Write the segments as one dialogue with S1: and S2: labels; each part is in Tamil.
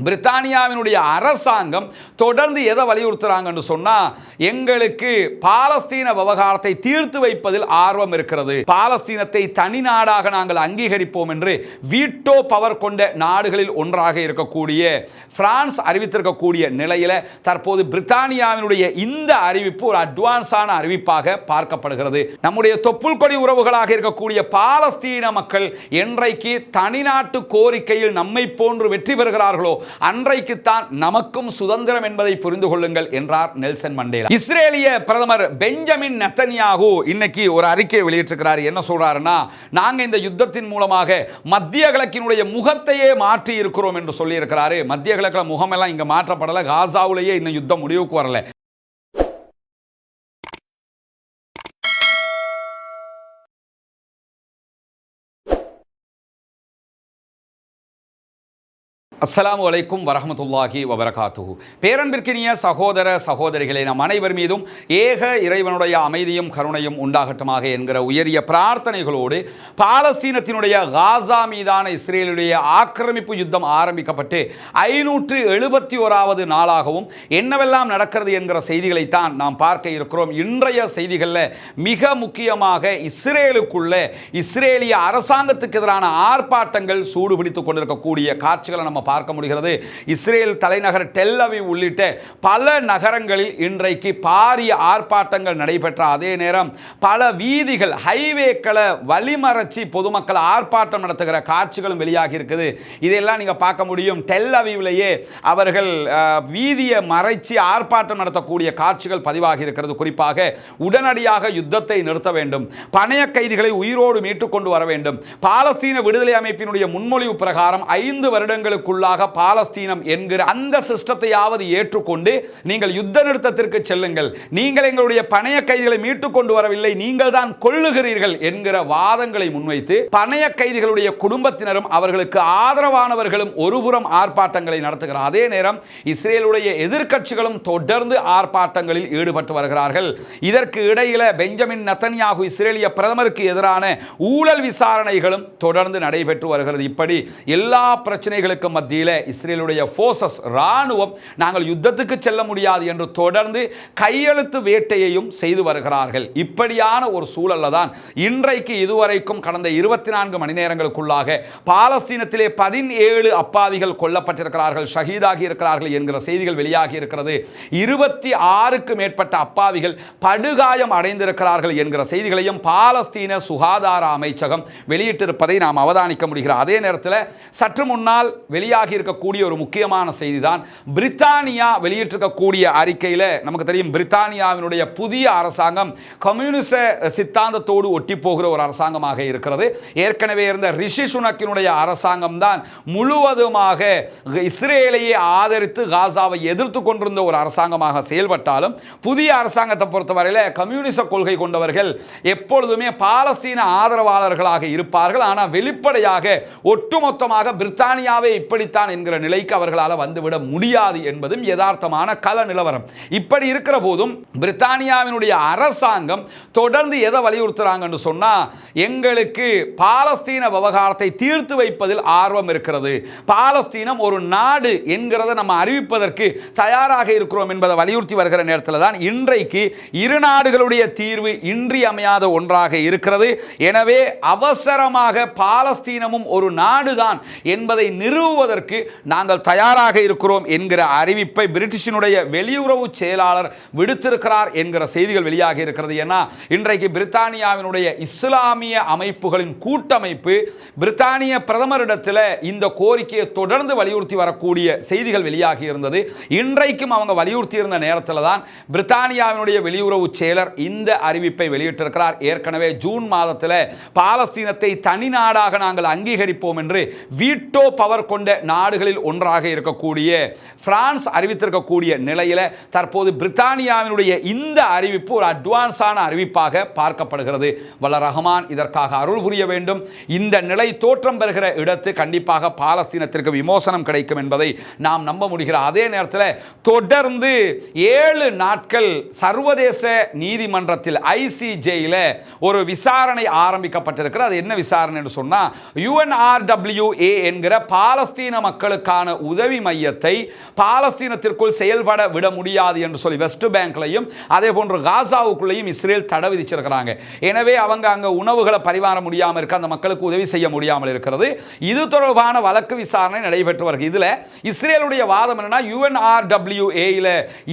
S1: பிரித்தானியாவினுடைய அரசாங்கம் தொடர்ந்து எதை வலியுறுத்துறாங்கன்னு சொன்னா, எங்களுக்கு பாலஸ்தீன விவகாரத்தை தீர்த்து வைப்பதில் ஆர்வம் இருக்கிறது, பாலஸ்தீனத்தை தனி நாடாக நாங்கள் அங்கீகரிப்போம் என்று வீட்டோ பவர் கொண்ட நாடுகளில் ஒன்றாக இருக்கக்கூடிய பிரான்ஸ் அறிவித்திருக்கக்கூடிய நிலையில தற்போது பிரித்தானியாவினுடைய இந்த அறிவிப்பு ஒரு அட்வான்ஸான அறிவிப்பாக பார்க்கப்படுகிறது. நம்முடைய தொப்புள் கொடி உறவுகளாக இருக்கக்கூடிய பாலஸ்தீன மக்கள் என்றைக்கு தனிநாட்டு கோரிக்கையில் நம்மை போன்று வெற்றி பெறுகிறார்களோ அன்றைக்குத்தான் நமக்கும் சுதந்திரம் என்பதை புரிந்து கொள்ளுங்கள் என்றார் நெல்சன் மண்டேலா. இஸ்ரேலிய பிரதமர் பெஞ்சமின் நெத்தன்யாகு இன்னைக்கு ஒரு அறிக்கை வெளியிட்டிருக்கிறார். என்ன சொல்றாருன்னா, நாங்க இந்த யுத்தத்தின் மூலமாக மத்திய கிழக்கினுடைய முகத்தையே மாற்றி இருக்கிறோம் என்று சொல்லி இருக்கிறாரு. மத்திய கிழக்குல முகம் எல்லாம் இங்க மாற்றப்படல, காசாவிலேயே இன்னும் யுத்தம் முடிவுக்கு வரல. அஸ்ஸலாமு அலைக்கும் வரஹ்மத்துல்லாஹி வபரகாத்துஹு. பேரன்பிற்கினிய சகோதர சகோதரிகளே, நம் அனைவர் மீதும் ஏக இறைவனுடைய அமைதியும் கருணையும் உண்டாகட்டுமாக என்கிற உயரிய பிரார்த்தனைகளோடு பாலஸ்தீனத்தினுடைய காசா மீதான இஸ்ரேலுடைய ஆக்கிரமிப்பு யுத்தம் ஆரம்பிக்கப்பட்டு 571வது நாளாகவும் என்னவெல்லாம் நடக்கிறது என்கிற செய்திகளைத்தான் நாம் பார்க்க இருக்கிறோம். இன்றைய செய்திகளில் மிக முக்கியமாக இஸ்ரேலுக்குள்ள இஸ்ரேலிய அரசாங்கத்துக்கு எதிரான ஆர்ப்பாட்டங்கள் சூடுபிடித்துக் கொண்டிருக்கக்கூடிய காட்சிகளை நம்ம பார்க்க முடிகிறது. இஸ்ரேல் தலைநகர் டெல் அவீவ் உள்ளிட்ட பல நகரங்களில் இன்றைக்கு பாரிய ஆர்ப்பாட்டங்கள் நடைபெற்ற அதே நேரம் பல வீதிகள் ஹைவேக்களை வழிமறைச்சி பொதுமக்கள் ஆர்ப்பாட்டம் நடத்துகிற காட்சிகளும் வெளியாகி இருக்குது. இதெல்லாம் நீங்க பார்க்க முடியும். டெல் அவீவ்லேயே அவர்கள் வீதியை மறைச்சி ஆர்ப்பாட்டம் நடத்தக்கூடிய காட்சிகள் பதிவாகி இருக்கிறது. குறிப்பாக உடனடியாக யுத்தத்தை நிறுத்த வேண்டும், பணைய கைதிகளை உயிரோடு மீட்டுக் கொண்டு வர வேண்டும், பாலஸ்தீன விடுதலை அமைப்பினுடைய முன்மொழிவு பிரகாரம் 5 வருடங்களுக்குள்ளாக பாலஸ்தீனம் என்கிற அந்த சிஸ்டத்தையாவது ஏற்றுக்கொண்டு நீங்கள் யுத்த நிறுத்தத்திற்கு செல்லுங்கள், நீங்கள் எங்களுடைய பணைய கைதிகளை மீட்டுக் கொண்டு வரவில்லை, நீங்கள் தான் கொள்ளுகிறீர்கள் என்கிற வாதங்களை முன்வைத்து பணைய கைதிகளுடைய குடும்பத்தினரும் அவர்களுக்கு ஆதரவானவர்களும் ஒருபுறம் ஆர்ப்பாட்டங்களை நடத்துகிறார். அதே நேரம் இஸ்ரேலுடைய எதிர்க்கட்சிகளும் தொடர்ந்து ஆர்ப்பாட்டங்களில் ஈடுபட்டு வருகிறார்கள். இதற்கு இடையில பெஞ்சமின் நெத்தன்யாகு இஸ்ரேலிய பிரதமருக்கு எதிரான ஊழல் விசாரணைகளும் தொடர்ந்து நடைபெற்று வருகிறது. இப்படி எல்லா பிரச்சனைகளுக்கும் மத்தியில் இஸ்ரேலுடைய போர்சஸ் ராணுவம் நாங்கள் யுத்தத்துக்கு செல்ல முடியாது என்று தொடர்ந்து கையெழுத்து வேட்டையையும் செய்து வருகிறார்கள். இப்படியான ஒரு சூழல்ல தான் இன்றைக்கு இதுவரைக்கும் கடந்த 24 மணி நேரங்களுக்குள்ளாக பாலஸ்தீனத்திலே 17 அப்பாவிகள் கொல்லப்பட்டிருக்கிறார்கள், ஷஹீதாகி இருக்கிறார்கள் என்கிற செய்திகள் வெளியாகி இருக்கிறது. 26க்கு மேற்பட்ட அப்பாவிகள் படுகாயம் அடைந்திருக்கிறார்கள் என்கிற செய்திகளையும் பாலஸ்தீன சுகாதார அமைச்சகம் வெளியிட்டிருப்பதை நாம் அவதானிக்க முடிகிறது. அதே நேரத்தில் சற்று முன்னால் வெளியாகி இருக்கக்கூடிய ஒரு முக்கியமான செய்தி தான் பிரித்தானியா வெளியிட்டிருக்கக்கூடிய அறிக்கையில் நமக்கு தெரியும். பிரித்தானியாவினுடைய புதிய அரசாங்கம் கம்யூனிச சித்தாந்தத்தோடு ஒட்டி போகிற ஒரு அரசாங்கமாக இருக்கிறது. ஏற்கனவே இருந்த ரிஷி சுனக்கினுடைய அரசாங்கம் தான் முழுவதுமாக இஸ்ரேலையே ஆதரித்து காசாவை எதிர்த்து கொண்டிருந்த ஒரு அரசாங்கமாக செயல்பட்டாலும் புதிய அரசாங்கத்தை பொறுத்தவரையில் கம்யூனிச கொள்கை கொண்டவர்கள் எப்பொழுதுமே பாலஸ்தீன ஆதரவாளர்களாக இருப்பார்கள். ஆனால் வெளிப்படையாக ஒட்டுமொத்தமாக பிரித்தானியாவே இப்படித்தான் என்கிற நிலைக்கு அவர்களால் வந்துவிட முடியாது என்பதும் யதார்த்தமான கள நிலவரம். இப்படி இருக்கிற போதும் பிரித்தானியாவினுடைய அரசாங்கம் தொடர்ந்து எதை வலியுறுத்துறாங்கன்னு சொன்னா, எங்களுக்கு பாலஸ்தீன விவகாரத்தை தீர்த்து வைப்பதில் ஆர்வம் இருக்கிறது, பாலஸ்தீனம் ஒரு நாடு என்கிறத நம்ம அறிவிப்பதற்கு தயாராக இருக்கிறோம் என்பதை வலியுறுத்தி வருகிற நேரத்தில் தான் இன்றைக்கு இரு நாடுகளுடைய தீர்வு இன்றியமையாத ஒன்றாக இருக்கிறது. எனவே அவசரமாக பாலஸ்தீனமும் ஒரு நாடுதான் என்பதை நிறுவுவதற்கு நாங்கள் தயாராக இருக்கிறோம் என்கிற அறிவிப்பை பிரிட்டிஷினுடைய வெளியுறவு செயலாளர் விடுத்திருக்கிறார் என்கிற செய்திகள் வெளியாகி இருக்கிறது. ஏன்னா இன்றைக்கு பிரித்தானியாவினுடைய இஸ்லாமிய அமைப்புகளின் கூட்டமைப்பு பிரித்தானிய பிரதமரிடத்தில் இந்த கோரிக்கையை தொடர்ந்து வலியுறுத்தி வரக்கூடிய செய்திகள் வெளியாகி இருந்தது. இன்றைக்கும் அவங்க வலியுறுத்தி இருந்த நேரத்தில் தான் பிரித்தானியாவினுடைய வெளியுறவு செயலர் இந்த அறிவிப்பை வெளியிட்டிருக்கிறார். ஏற்கனவே ஜூன் மாதத்தில் பாலஸ்தீனத்தை தனி நாடாக நாங்கள் அங்கீகரிப்போம் என்று வீட்டோ பவர் கொண்ட நாடுகளில் ஒன்றாக இருக்கக்கூடிய பிரான்ஸ் அறிவித்திருக்கக்கூடிய நிலையில் தற்போது பிரித்தானியாவினுடைய இந்த அறிவிப்பு ஒரு அட்வான்ஸான அறிவிப்பாக பார்க்கப்படுகிறது. வல்ல ரஹ்மான் இதற்காக அருள் புரிய வேண்டும். இந்த நிலை தோற்றம் பெறுகிற இடத்து கண்டிப்பாக பாலஸ்தீனத்திற்கு விமோசனம் கிடைக்கும் என்பதை நாம் நம்ப முடிகிறது. அதே நேரத்தில் தொடர்ந்து 7 நாட்கள் சர்வதேச நீதிமன்றத்தில் ICJயில் ஒரு விசாரணை ஆரம்பிக்கப்பட்டிருக்கிறது. அது என்ன விசாரணை என்று சொன்னா, UNRWA என்கிற பாலஸ்தீன பாலஸ்தீன மக்களுக்கான உதவி மையத்தை பாலஸ்தீனத்திற்குள் செயல்பட விட முடியாது என்று சொல்லி வெஸ்ட் பேங்க்லையும் அதே போன்று காசாவுக்குள்ளேயும் இஸ்ரேல் தடை விதிச்சிருக்கிறாங்க. எனவே அவங்க அங்க உணவுகளை பரிமாற முடியாமல் இருக்க, அந்த மக்களுக்கு உதவி செய்ய முடியாமல் இருக்கிறது. இது தொடர்பான வழக்கு விசாரணை நடைபெற்று வருகிறது. இதுல இஸ்ரேலுடைய வாதம் என்னன்னா, UNRWA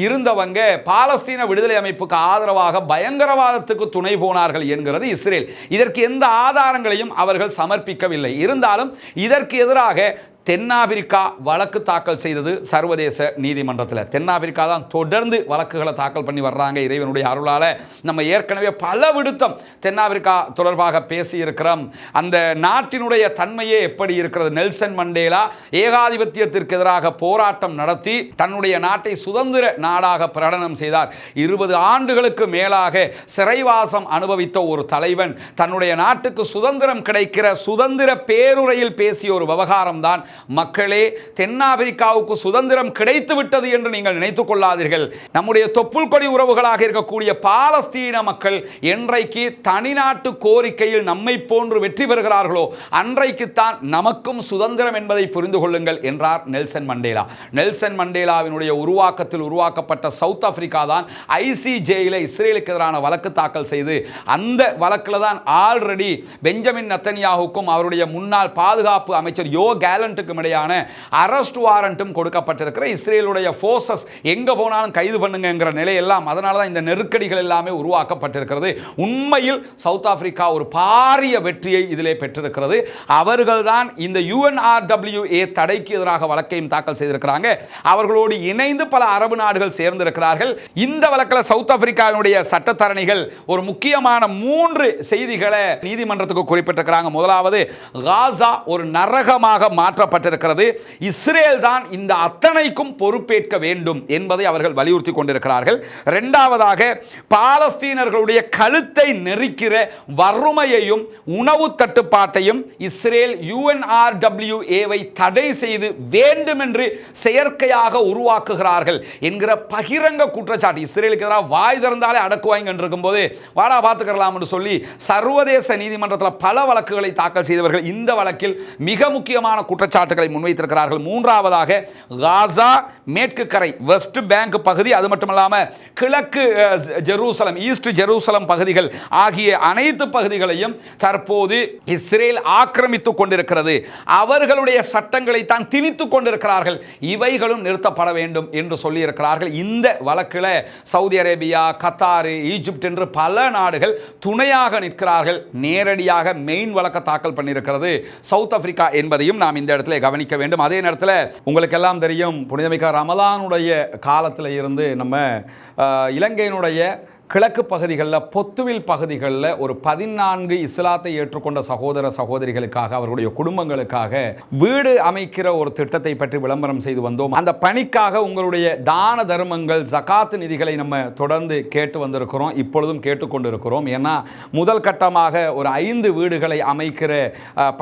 S1: இருந்தவங்க பாலஸ்தீன விடுதலை அமைப்புக்கு ஆதரவாக பயங்கரவாதத்துக்கு துணை போனார்கள் என்கிறது இஸ்ரேல். இதற்கு எந்த ஆதாரங்களையும் அவர்கள் சமர்ப்பிக்கவில்லை. இருந்தாலும் இதற்கு எதிராக தென்னாப்பிரிக்கா வழக்கு தாக்கல் செய்தது சர்வதேச நீதிமன்றத்தில். தென்னாப்பிரிக்கா தான் தொடர்ந்து வழக்குகளை தாக்கல் பண்ணி வர்றாங்க. இறைவனுடைய அருளால நம்ம ஏற்கனவே பல விடுத்தம் தென்னாப்பிரிக்கா தொடர்பாக பேசியிருக்கிறோம். அந்த நாட்டினுடைய தன்மையே எப்படி இருக்கிறது. நெல்சன் மண்டேலா ஏகாதிபத்தியத்திற்கு எதிராக போராட்டம் நடத்தி தன்னுடைய நாட்டை சுதந்திர நாடாக பிரகடனம் செய்தார். 20 ஆண்டுகளுக்கு மேலாக சிறைவாசம் அனுபவித்த ஒரு தலைவன் தன்னுடைய நாட்டுக்கு சுதந்திரம் கிடைக்கிற சுதந்திர பேருரையில் பேசிய ஒரு விவகாரம் தான், மக்களே தென்னாப்பிரிக்காவுக்கு சுதந்திரம் கிடைத்து விட்டது என்று நீங்கள் நினைத்துக் கொள்ளாதீர்கள். நம்முடைய தொப்புள் கொடி உறவுகளாக இருக்கக்கூடிய பாலஸ்தீன மக்கள் என்றைக்கு தனிநாட்டு கோரிக்கையில் நம்மை போன்று வெற்றி பெறுகிறார்களோ அன்றைக்குத்தான் நமக்கும் சுதந்திரம் என்பதை புரிந்து கொள்ளுங்கள் என்றார் நெல்சன் மண்டேலா. நெல்சன் மண்டேலாவினுடைய உருவாக்கத்தில் உருவாக்கப்பட்ட சவுத் ஆப்பிரிக்கா தான் ICJயில் இஸ்ரேலுக்கு எதிரான வழக்கு தாக்கல் செய்து அந்த வழக்கில் தான் ஆல்ரெடி பெஞ்சமின் நெத்தன்யாஹுக்கும் அவருடைய முன்னாள் பாதுகாப்பு அமைச்சர் யோ கேலண்ட் இடையான அரெஸ்ட் வாரண்ட்டும் கொடுக்கப்பட்டிருக்கிற இஸ்ரேலுடைய ஃபோர்சஸ் எங்க போனாலும் கைது பண்ணுங்கிற நிலையெல்லாம், அதனால தான் இந்த நெருக்கடிகள் எல்லாமே உருவாக்கப்பட்டிருக்கிறது. உண்மையில் சவுத் ஆப்பிரிக்கா ஒரு பாரிய வெற்றியை இதிலே பெற்றிருக்கிறது. அவர்கள் தான் இந்த UNRWA தடைக்கு எதிராக வழக்கையும் தாக்கல் செய்திருக்கிறாங்க. அவர்களோடு இணைந்து பல அரபு நாடுகள் சேர்ந்திருக்கிறார்கள். இந்த வழக்கில் சவுத் ஆப்பிரிக்காவினுடைய சட்டத்தரணிகள் ஒரு முக்கியமான 3 செய்திகளை நீதிமன்றத்துக்கு குறிப்பிட்டிருக்கிறாங்க. முதலாவது, காசா ஒரு நரகமாக மாற்றப்பட்டிருக்கிறது. இஸ்ரேல் தான் இந்த அத்தனைக்கும் பொறுப்பேற்க வேண்டும் என்பதை அவர்கள் வலியுறுத்தி கொண்டிருக்கிறார்கள். இரண்டாவதாக, பாலஸ்தீனர்களுடைய கழுத்தை நெரிக்கிற வறுமையையும் உணவு தட்டுப்பாட்டையும் இஸ்ரேல் UNRWA தடை செய்து வேண்டுமென்று செயற்கையாக உருவாக்குகிறார்கள் என்கிற பகிரங்க குற்றச்சாட்டு. இஸ்ரேலுக்கு எதிராக வாய் திறந்தாலே அடக்குவாங்க இருக்கும் போது வாடா பார்த்துக்கலாம் என்று சொல்லி சர்வதேச நீதிமன்றத்தில் பல வழக்குகளை தாக்கல் செய்தவர்கள் இந்த வழக்கில் மிக முக்கியமான குற்றச்சாட்டுகளை முன்வைத்திருக்கிறார்கள். மூன்றாவதாக, காசா மேற்கு கரை வெஸ்ட் பேங்க் பகுதி, அது மட்டுமல்லாமல் கிழக்கு ஜெருசலம் ஈஸ்ட் ஜெருசலம் பகுதிகள் ஆகிய அனைத்து பகுதிகளையும் தற்போது இஸ்ரேல் ஆக்கிரமித்துக் கொண்டிருக்கிறது. அவர்களுடைய சட்டங்களை தான் திணித்துக் கொண்டிருக்கிறார்கள். இவைகளும் நிறுத்தப்பட வேண்டும் என்று சொல்லி இருக்கிறார்கள். இந்த வழக்கில் சவுதி அரேபியா, கத்தார், ஈஜிப்ட் என்று பல நாடுகள் துணையாக நிற்கிறார்கள். நேரடியாக மெயின் வழக்க தாக்கல் பண்ணியிருக்கிறது சவுத் ஆப்பிரிக்கா என்பதையும் நாம் இந்த இடத்துல கவனிக்க வேண்டும். அதே நேரத்தில் உங்களுக்கு எல்லாம் தெரியும், புனிதமிக்க ரமலானுடைய காலத்தில் இருந்து நம்ம இலங்கையினுடைய கிழக்கு பகுதிகளில் பொத்துவில் பகுதிகளில் ஒரு 14 இஸ்லாத்தை ஏற்றுக்கொண்ட சகோதர சகோதரிகளுக்காக அவர்களுடைய குடும்பங்களுக்காக வீடு அமைக்கிற ஒரு திட்டத்தை பற்றி விளம்பரம் செய்து வந்தோம். அந்த பணிக்காக உங்களுடைய தான தர்மங்கள், ஜகாத் நிதிகளை நம்ம தொடர்ந்து கேட்டு வந்திருக்கிறோம், இப்பொழுதும் கேட்டுக்கொண்டிருக்கிறோம். ஏன்னா முதல் கட்டமாக ஒரு 5 வீடுகளை அமைக்கிற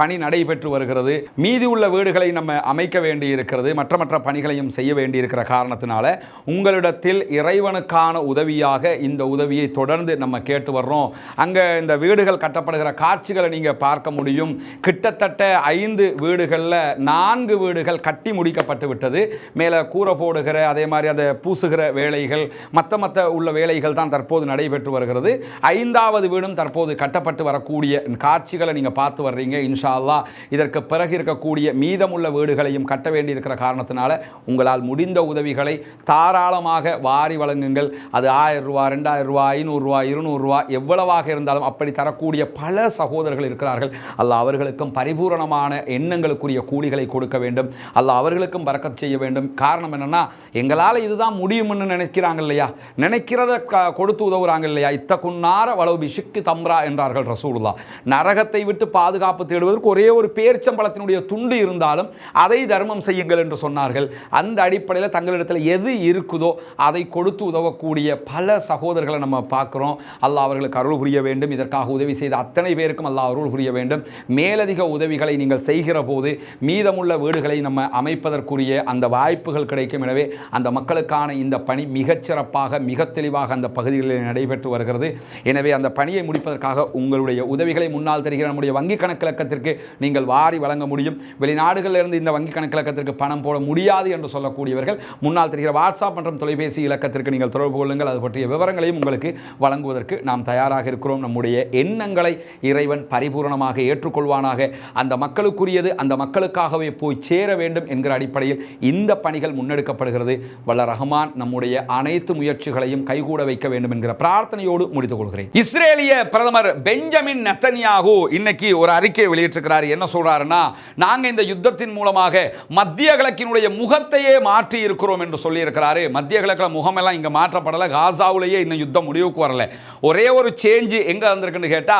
S1: பணி நடைபெற்று வருகிறது. மீதி உள்ள வீடுகளை நம்ம அமைக்க வேண்டி இருக்கிறது. மற்ற பணிகளையும் செய்ய வேண்டியிருக்கிற காரணத்தினால உங்களிடத்தில் இறைவனுக்கான உதவியாக இந்த உதவியை தொடர்ந்து நம்ம கேட்டு வர்றோம். அங்கே இந்த வீடுகள் கட்டப்படுகிற காட்சிகளை நீங்கள் பார்க்க முடியும். கிட்டத்தட்ட 5 வீடுகளில் 4 வீடுகள் கட்டி முடிக்கப்பட்டு விட்டது. மேலே கூரை போடுகிற, அதே மாதிரி அதை பூசுகிற வேலைகள், மற்ற உள்ள வேலைகள் தான் தற்போது நடைபெற்று வருகிறது. 5வது வீடும் தற்போது கட்டப்பட்டு வரக்கூடிய காட்சிகளை நீங்கள் பார்த்து வர்றீங்க. இன்ஷா அல்லாஹ் இதற்கு பிறகு இருக்கக்கூடிய மீதமுள்ள வீடுகளையும் கட்ட வேண்டியிருக்கிற காரணத்தினால உங்களால் முடிந்த உதவிகளை தாராளமாக வாரி வழங்குங்கள். அது 1000 ரூபா, 2000 ரூபா, 500 ரூபா, 200 ரூபா எவ்வளவாக இருந்தாலும் அப்படி தரக்கூடிய பல சகோதரர்கள் இருக்கிறார்கள். அல்லாஹ் அவர்களுக்கும் பரிபூரணமான எண்ணங்களுக்குரிய கூலிகளை கொடுக்க வேண்டும். அல்லாஹ் அவர்களுக்கும் பரக்கத் செய்ய வேண்டும். காரணம் என்னன்னா, எங்களால் இதுதான் முடியும்னு நினைக்கிறாங்க இல்லையா, நினைக்கிறத கொடுத்து உதவுறாங்க இல்லையா. இத்தகுன்னார வலவு பிஷிக்கு தம்ரா என்றார்கள் ரசூலுல்லாஹ். நரகத்தை விட்டு பாதுகாப்பு தேடுவதற்கு ஒரே ஒரு பேரிச்சம்பழத்தினுடைய துண்டு இருந்தாலும் அதை தர்மம் செய்யுங்கள் என்று சொன்னார்கள். அந்த அடிப்படையில் தங்களிடத்தில் எது இருக்குதோ அதை கொடுத்து உதவக்கூடிய பல சகோதரர்கள் மக்களை நம்ம பார்க்குறோம். அல்லாஹ் அவர்களுக்கு அருள் புரிய வேண்டும். இதற்காக உதவி செய்த அத்தனை பேருக்கும் அல்லாஹ் அருள் புரிய வேண்டும். மேலதிக உதவிகளை நீங்கள் செய்கிற போது மீதமுள்ள வீடுகளை நம்ம அமைப்பதற்குரிய அந்த வாய்ப்புகள் கிடைக்கும். எனவே அந்த மக்களுக்கான இந்த பணி மிகச்சிறப்பாக மிக தெளிவாக அந்த பகுதிகளில் நடைபெற்று வருகிறது. எனவே அந்த பணியை முடிப்பதற்காக உங்களுடைய உதவிகளை முன்னால் தெரிகிற நம்முடைய வங்கி கணக்கிலக்கத்திற்கு நீங்கள் வாரி வழங்க முடியும். வெளிநாடுகளிலிருந்து இந்த வங்கி கணக்கிலக்கத்திற்கு பணம் போட முடியாது என்று சொல்லக்கூடியவர்கள் முன்னால் தெரிகிற வாட்ஸ்அப் மற்றும் தொலைபேசி இலக்கத்திற்கு நீங்கள் தொடர்பு கொள்ளுங்கள். அது பற்றிய விவரங்களையும் உங்களுக்கு வழங்குவதற்கு நாம் தயாராக இருக்கிறோம். நம்முடைய எண்ணங்களை இறைவன் பரிபூர்ணமாக ஏற்றுக்கொள்வானாக. அந்த மக்களுக்குரியது அந்த மக்களுக்காகவே போய் சேர வேண்டும் என்கிற அடிப்படையில் இந்த பணிகள் முன்னெடுக்கப்படுகிறது. வல்ல ரஹ்மான் நம்முடைய அனைத்து முயற்சிகளையும் கைகூட வைக்க வேண்டும் என்கிற பிரார்த்தனையோடு முடித்துக் கொள்கிறேன். இஸ்ரேலிய பிரதமர் பெஞ்சமின் நெத்தன்யாகு இன்னைக்கு ஒரு அறிக்கை வெளியிட்டிருக்கிறார். என்ன சொல்றாருன்னா, நாங்க இந்த யுத்தத்தின் மூலமாக மத்திய கிழக்கினுடைய முகத்தையே மாற்றி இருக்கிறோம் என்று சொல்லி இருக்கிறாரு. மத்திய கிழக்கில் முகமெல்லாம் இங்க மாற்றப்படல. காசாவிலேயே இன்னும் யுத்தம் முடிவுக்கு வரல. ஒரே ஒரு சேஞ்ச் எங்க வந்திருக்குன்னு கேட்டா,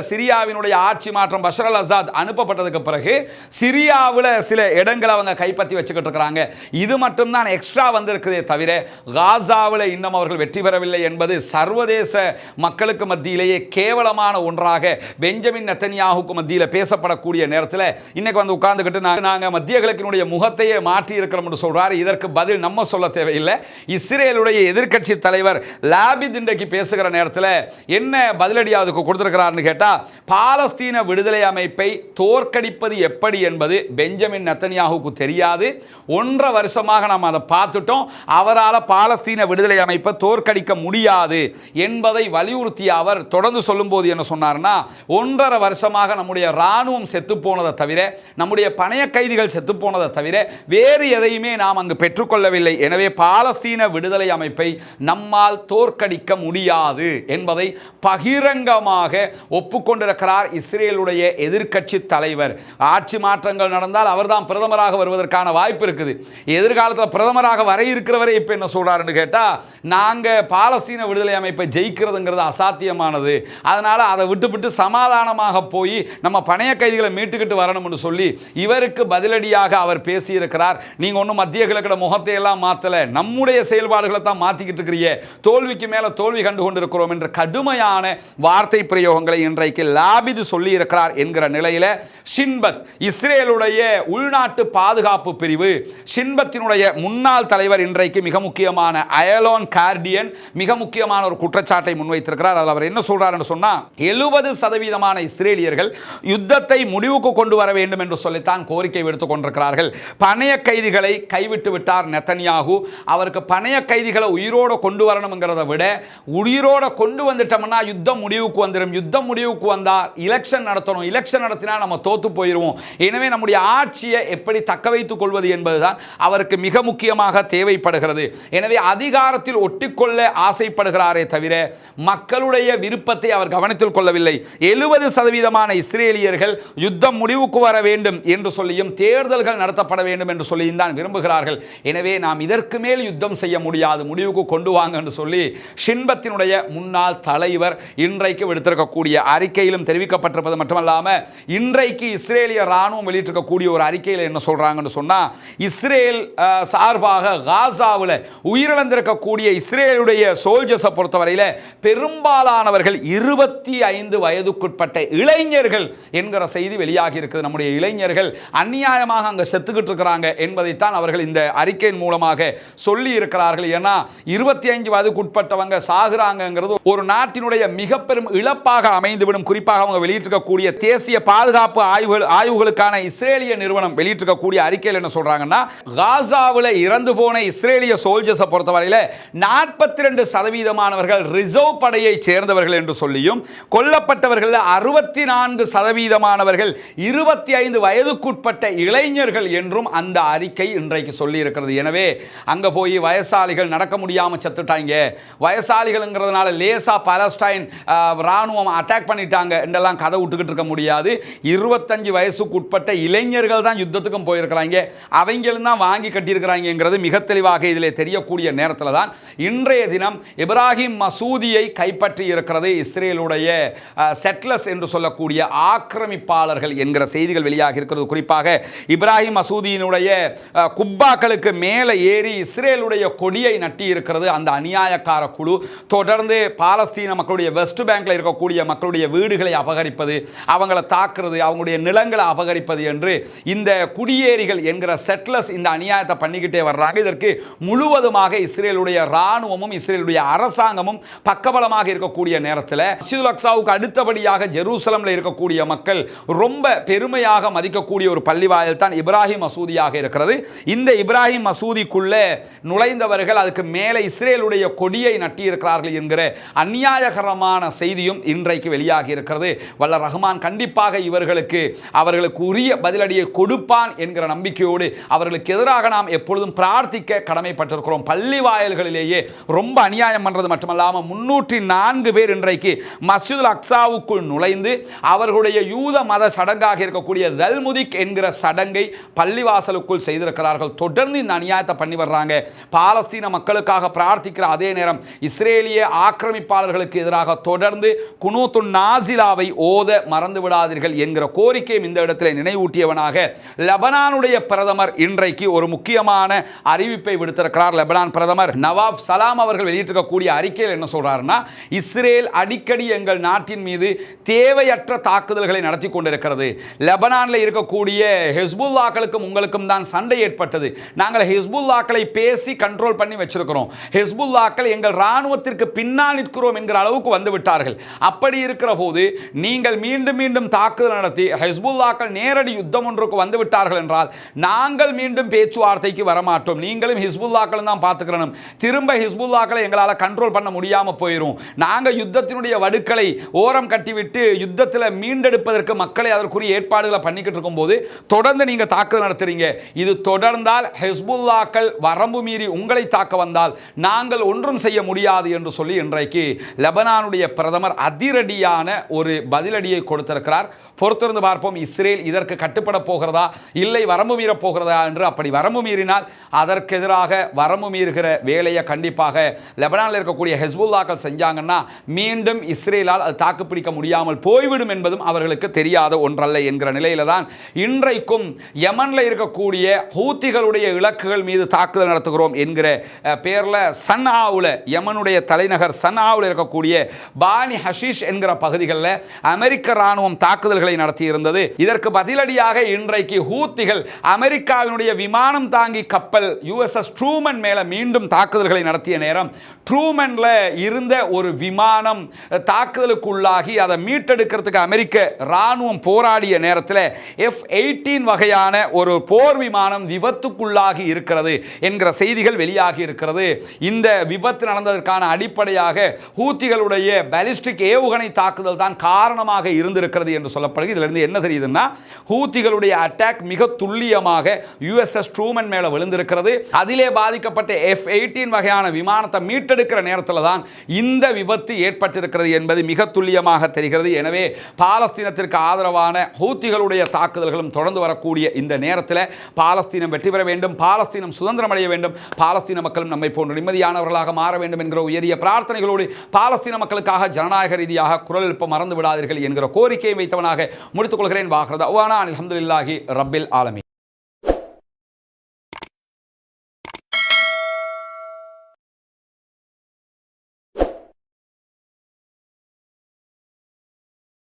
S1: சிரியாவினுடைய ஆட்சி மாற்றம் பஷர் அல் அசாத் அனுப்பப்பட்டதுக்கு பிறகு சிரியாவில் சில இடங்களை அவங்க கைப்பற்றி வச்சுக்கிட்டு இருக்கிறாங்க. இது மட்டும்தான் எக்ஸ்ட்ரா வந்திருக்குதே தவிர காசாவில் இன்னும் அவர்கள் வெற்றி பெறவில்லை என்பது சர்வதேச மக்களுக்கு மத்தியிலேயே கேவலமான ஒன்றாக பெஞ்சமின் நெத்தன்யாகுக்கு மத்தியில் பேசப்படக்கூடிய நேரத்தில் இன்னைக்கு வந்து உட்கார்ந்துக்கிட்டு நாங்கள் மத்திய கிழக்கினுடைய முகத்தையே மாற்றி இருக்கிறோம் என்று சொல்றாரு. இதற்கு பதில் நம்ம சொல்ல தேவையில்லை. இஸ்ரேலுடைய எதிர்க்கட்சி தலைவர் லாபித் இன்றைக்கு பேசுகிற நேரத்தில் என்ன பதிலடி அதுக்கு கொடுத்திருக்கிறார்னு கேட்டா, பாலஸ்தீன விடுதலை அமைப்பை தோற்கடிப்பது எப்படி என்பது பெஞ்சமின் நெத்தன்யாகுக்கு தெரியாது. 1.5 வருஷமாக நாம் அதை பார்த்துட்டோம். அவரால் பாலஸ்தீன விடுதலை அமைப்பை தோற்கடிக்க முடியாது என்பதை வலியுறுத்திய அவர் தொடர்ந்து சொல்லும்போது என்ன சொன்னார்னா, 1.5 வருஷமாக நம்முடைய இராணுவம் செத்து போனதை தவிர, நம்முடைய பணைய கைதிகள் செத்து போனதை தவிர வேறு எதையுமே நாம் அங்கு பெற்றுக்கொள்ளவில்லை. எனவே பாலஸ்தீன விடுதலை அமைப்பை நம்மால் தோற்கடிக்க முடியாது என்பதை பகிரங்கமாக ஒப்புக்கொண்டிருக்கிறார் இஸ்ரேலுடைய எதிர்க்கட்சி தலைவர். ஆட்சி மாற்றங்கள் நடந்தால் அவர்தான் பிரதமராக வருவதற்கான வாய்ப்பு இருக்குது. எதிர்காலத்தில் பிரதமராக வர இருக்கிறவரே இப்ப என்ன சொல்றாருன்னு கேட்டா, நாங்க பாலஸ்தீன விடுதலை அமைப்பை ஜெயிக்கிறதுங்கிறது அசாத்தியமானது, அதனால அதை விட்டு சமாதானமாக போய் நம்ம பணைய கைதிகளை மீட்டுக்கிட்டு வரணும்னு சொல்லி இவருக்கு பதிலடியாக அவர் பேசியிருக்கிறார். நீங்க ஒன்றும் மத்திய கிழக்கு முகத்தை எல்லாம் மாத்தல, நம்முடைய செயல்பாடுகளை தான் மாத்திக்கிட்டு இருக்கிறீங்க, தோல்விக்கு மேல தோல்வி கண்டு கொண்டிருக்கிறோம் என்ற கடுமையான வார்த்தை பிரயோகங்களை இன்றைக்கு லாபித் சொல்லி இருக்கிறார் என்கிற நிலையில ஷின்பத், இஸ்ரேலுடைய உள்நாட்டு பாதுகாப்பு பிரிவு ஷின்பத்தினுடைய முன்னாள் தலைவர் இன்றைக்கு மிக முக்கியமான அயலோன் கார்டியன் மிக முக்கியமான ஒரு குற்றச்சாட்டை முன்வைத்திருக்கிறார். அதில் அவர் என்ன சொல்றாருன்னு சொன்னா, 70% இஸ்ரேலியர்கள் யுத்தத்தை முடிவுக்கு கொண்டு வர வேண்டும் என்று சொல்லித்தான் கோரிக்கை விடுத்துக் கொண்டிருக்கிறார்கள். பணைய கைதிகளை கைவிட்டு விட்டார் நெத்தன்யாகு. அவருக்கு பணைய கைதிகளை உயிரோடு கொண்டு வரணுங்கிறத விட, உயிரோட கொண்டு வந்துட்டோம்னா யுத்தம் முடிவுக்கு வந்துடும், யுத்தம் முடிவுக்கு வந்தா எலெக்ஷன் நடத்தணும், எலெக்ஷன் நடத்தினா நம்ம தோத்து போயிடுவோம், எனவே நம்முடைய ஆட்சியை எப்படி தக்க வைத்துக் கொள்வது என்பதுதான் அவருக்கு மிக முக்கியமாக தேவைப்படுகிறது. எனவே அதிகாரத்தில் ஒட்டிக்கொள்ள ஆசைப்படுகிறாரே தவிர மக்களுடைய விருப்பத்தை அவர் கவனத்தில் கொள்ளவில்லை. 70% இஸ்ரேலியர்கள் யுத்தம் முடிவுக்கு வர வேண்டும் என்று சொல்லியும் தேர்தல்கள் நடத்தப்பட வேண்டும் என்று சொல்லியும் தான் விரும்புகிறார்கள். எனவே நாம் இதற்கு மேல் யுத்தம் செய்ய முடியாது, முடிவுக்கு கொண்டு வாங்க என்று சொல்லி ஷின்பத்தினுடைய முன்னாள் தலைவர் இன்றைக்கு விடுத்திருக்கக்கூடிய அறிக்கையிலும் தெரிவிக்கப்பட்டிருப்பது மட்டுமல்லாம, இன்றைக்கு இஸ்ரேலிய ராணுவம் வெளியிட்டிருக்கக்கூடிய ஒரு அறிக்கையில் என்ன சொல்றாங்கன்னு சொன்னா, இஸ்ரேல் சார்பாக காசாவில் உயிரிழந்திருக்கக்கூடிய இஸ்ரேலுடைய சோல்ஜர்ஸை பொறுத்தவரையில் பெரும்பாலானவர்கள் 25 வயதுக்குட்பட்ட இளைஞர்கள் என்கிற செய்தி வெளியாகி இருக்குது. நம்முடைய இளைஞர்கள் அநியாயமாக அங்கே செத்துக்கிட்டு இருக்கிறாங்க என்பதைத்தான் அவர்கள் இந்த அறிக்கையின் மூலமாக சொல்லி இருக்கிறார்கள். ஏன்னா 25 வயதுக்குட்பட்டவங்க சாகுறாங்கிறது ஒரு நாட்டினுடைய மிக பெரும் இழப்பாக அமைந்துவிடும். குறிப்பாக அவங்க வெளியிட்டிருக்கக்கூடிய தேசிய பாதுகாப்பு ஆய்வுகளுக்கான இஸ்ரேலிய நிறுவனம் வெளியிட்டிருக்கக்கூடிய அறிக்கையில் என்ன சொல்றாங்கன்னா, காசாவில் இறந்து போன இஸ்ரேலிய சோல்ஜர்ஸை பொறுத்தவரையில் 42% ரிசர்வ் படையை சேர்ந்தவர்கள் என்று சொல்லியும், கொல்லப்பட்டவர்கள் 64% 25 வயதுக்குட்பட்ட இளைஞர்கள் என்றும் அந்த அறிக்கை இன்றைக்கு சொல்லி இருக்கிறது. எனவே அங்க போய் வயசாளிகள் நடக்க முடியாமல் செத்துட்டாங்க, வயசாளிகள்ங்கிறதுனால லேசா பாலஸ்டைன் ராணுவம் அட்டாக் பண்ணிட்டாங்க என்றெல்லாம் கதை விட்டுக்கிட்டு இருக்க முடியாது. 25 வயசுக்கு உட்பட்ட இளைஞர்கள் தான் யுத்தத்துக்கும் போயிருக்கிறாங்க, அவங்களும் தான் வாங்கி கட்டியிருக்கிறாங்கிறது மிக தெளிவாக இதில் தெரியக்கூடிய நேரத்தில் தான் இன்றைய தினம் இப்ராஹிம் மசூதியை கைப்பற்றி இருக்கிறது இஸ்ரேலுடைய செட்லர்ஸ் என்று சொல்லக்கூடிய ஆக்கிரமிப்பாளர்கள் என்கிற செய்திகள் வெளியாக இருக்கிறது. குறிப்பாக இப்ராஹிம் மசூதியினுடைய குப்பாக்களுக்கு மேலே ஏறி இஸ்ரேலுடைய கொடியை நட்டி இருக்கிறது அந்த அநியாய அநியாயக்கார குழு தொடர்ந்து பாலஸ்தீன மக்களுடைய வெஸ்ட் பேங்க்ல இருக்கக்கூடிய மக்களுடைய வீடுகளை அபகரிப்பது, அவங்களை தாக்குறது, அவங்களுடைய நிலங்களை அபகரிப்பது என்று இந்த குடியேறிகள் என்கிற செட்லர்ஸ் இந்த அநியாயத்தை பண்ணிக்கிட்டே வர்றாங்க. இதற்கு முழுவதுமாக இஸ்ரேலுடைய ராணுவமும் இஸ்ரேலுடைய அரசாங்கமும் பக்கபலமாக இருக்கக்கூடிய நேரத்தில் மஸ்ஜிதுல் அக்ஸாவுக்கு அடுத்தபடியாக ஜெருசலம்ல இருக்கக்கூடிய மக்கள் ரொம்ப பெருமையாக மதிக்கக்கூடிய ஒரு பள்ளிவாயல் தான் இப்ராஹிம் மசூதியாக இருக்கிறது. இந்த இப்ராஹிம் மசூதிக்குள்ளே நுழைந்தவர்கள் அதுக்கு மேலே இஸ்ரேலுடைய கொடியை நட்டியிருக்கிறார்கள் என்கிற அநியாயகரமான செய்தியும் இன்றைக்கு வெளியாகி இருக்கிறது. வல்ல ரஹ்மான் கண்டிப்பாக அவர்களுக்கு உரிய பதிலடியை கொடுப்பான் என்கிற நம்பிக்கையோடு அவர்களுக்கு எதிராக நாம் எப்பொழுதும் பிரார்த்திக்க கடமைப்பட்டிருக்கிறோம். பள்ளி வாயல்களிலேயே ரொம்ப அநியாயம் பண்றது மட்டுமல்லாமல் 304 பேர் இன்றைக்கு மஸ்ஜிதுல் அக்ஸாவுக்குள் நுழைந்து அவர்களுடைய யூத மத சடங்காக இருக்கக்கூடிய தல்முதிக் என்கிற சடங்கை பள்ளிவாசலுக்குள் செய்திருக்கிறார்கள். தொடர்ந்து இந்த அநியாயத்தை பண்ணி வர்றாங்க. பாலஸ்தீன மக்களுக்காக பிரார்த்திக்கிற அதே நேரம் இஸ்ரேலிய ஆக்கிரமிப்பாளர்களுக்கு எதிராக தொடர்ந்து குனூத்துன் நாசிலாவை ஓத மறந்து விடாதீர்கள் என்கிற கோரிக்கையும் இந்த இடத்தில் நினைவூட்டியவனாக லெபனானுடைய பிரதமர் இன்றைக்கு ஒரு முக்கியமான அறிவிப்பை விடுத்திருக்கிறார். லெபனான் பிரதமர் நவாப் சலாம் அவர்கள் வெளியிட்டிருக்கக்கூடிய அறிக்கையில் என்ன சொல்றாருன்னா, இஸ்ரேல் அடிக்கடி எங்கள் நாட்டின் மீது தேவையற்ற தாக்குதல்களை நடத்தி கொண்டிருக்கிறது. லெபனானில் இருக்கக்கூடிய ஹெஸ்புல்லாக்களுக்கும் உங்களுக்கும் தான் சண்டை ஏற்பட்டது. நாங்கள் ஹெஸ்புல்லாக்களை பேசி கண்ட்ரோல் பண்ணி வச்சிருக்கிறோம். ஹெஸ்புல்லாக்கள் எங்கள் ராணுவத்திற்கு பின்னால் நிற்கிறோம் என்கிற அளவுக்கு வந்து விட்டார்கள். அப்படி இருக்கிற போது நீங்கள் மீண்டும் மீண்டும் தாக்குதல் நடத்தி ஹெஸ்புல்லாக்கள் நேரடி யுத்தம் ஒன்றுக்கு வந்து விட்டார்கள் என்றால் நாங்கள் மீண்டும் பேச்சுவார்த்தைக்கு வரமாட்டோம். நீங்களும் ஹிஸ்புல்லாக்களும் தான் பார்த்துக்கிறோம். திரும்ப ஹிஸ்புல்லாக்களை எங்களால் கண்ட்ரோல் பண்ண முடியாமல் போயிடும். நாங்கள் யுத்தத்தினுடைய வடுக்களை ஓரம் கட்டிவிட்டு யுத்தத்தில் மீண்டெடுப்பதற்கு மக்களை அதற்குரிய ஏற்பாடுகளை பண்ணிக்கிட்டு இருக்கும்போது தொடர்ந்து நீங்கள் தாக்குதல் நடத்துறீங்க. இது தொடர்ந்தால் ஹிஸ்புல்லாக்கள் வரம்பு மீறி உங்களை தாக்க வந்தால் நாங்கள் ஒன்றும் செய்ய முடியாது என்று சொல்லி இன்றைக்கு லெபனானுடைய பிரதமர் அதிரடியான ஒரு பதிலடியை கொடுத்திருக்கிறார். பொறுத்திருந்து பார்ப்போம், இஸ்ரேல் இதற்கு கட்டுப்பட போகிறதா இல்லை வரம்பு மீற போகிறதா என்று. அப்படி வரம்பு மீறினால் அதற்கு எதிராக வரம்பு மீறுகிற வேலையை கண்டிப்பாக லெபனானில் இருக்கக்கூடிய ஹெஸ்புல்லாக்கள் செஞ்சாங்கன்னா மீண்டும் இஸ்ரேலால் அது தாக்குப்பிடிக்க முடியாமல் போய்விடும் என்பதும் அவர்களுக்கு தெரியாத ஒன்றல்ல என்கிற நிலையில தான் இன்றைக்கும் யமனில் இருக்கக்கூடிய ஹூத்திகளுடைய இலக்குகள் மீது தாக்குதல் நடத்துகிறோம் என்கிற பேரில் சன்ஆவுல, யமனுடைய தலைநகர் சன்ஆவுல இருக்கக்கூடிய பானி ஹஷீஷ் என்கிற பகுதிகளில் அமெரிக்க ராணுவம் தாக்குதல்களை நடத்தி இருந்தது. இதற்கு பதிலடியாக இன்றைக்கு ஹூத்திகள் அமெரிக்காவினுடைய விமானம் தாங்கி கப்பல் USS ட்ரூமன் மேல மீண்டும் தாக்குதல்களை நடத்திய நேரம் ட்ரூமன்ல இருந்த ஒரு விமானம் தாக்குதலுக்குள்ளாகி அதை மீட்டெடுக்கிறதுக்கு அமெரிக்க ராணுவம் போராடிய நேரத்தில் F-18 வகையான ஒரு போர் விமானம் விபத்துக்குள்ளாகி இருக்கிறது என்கிற செய்திகள் வெளியாகி இருக்கிறது. இந்த விபத்து நடந்ததற்கான அடிப்படையாக ஹூத்திகளுடைய பாலிஸ்டிக் ஏவுகணை தாக்குதல் தான் காரணமாக இருந்திருக்கிறது என்று சொல்லப்படுகிறது. இதிலிருந்து என்ன தெரியுதுன்னா, ஹூத்திகளுடைய அட்டாக் மிக துல்லியமாக USS ட்ரூமன் மேல விழுந்திருக்கிறது. அதிலே பாதிக்கப்பட்ட F-18 வகையான விமானத்தை மீட்டெடுக்கிற நேரத்தில் தான் இந்த விபத்து ஏற்பட்டிருக்கிறது என்பது மிக துல்லியமாக தெரிகிறது. எனவே பாலஸ்தீனத்திற்கு ஆதரவான ஹூத்திகளுடைய தாக்குதல்களும் தொடர்ந்து வரக்கூடிய இந்த நேரத்தில் பாலஸ்தீனம் வெற்றி பெற வேண்டும், பாலஸ்தீனம் சுதந்திரம் அடைய வேண்டும், பாலஸ்தீன மக்களும் நம்மை போன்ற நிம்மதியானவர்களாக மாற வேண்டும் என்கிற உயரிய பிரார்த்தனைகளோடு பாலஸ்தீன மக்களுக்காக ஜனநாயக ரீதியாக குரல் எழுப்ப மறந்து விடாதீர்கள் என்கிற கோரிக்கையை வைத்தவனாக முடித்துக் கொள்கிறேன். வாஹ்ரதவானா அல்ஹம்துலில்லாஹி ரப்பில் ஆலமீன்.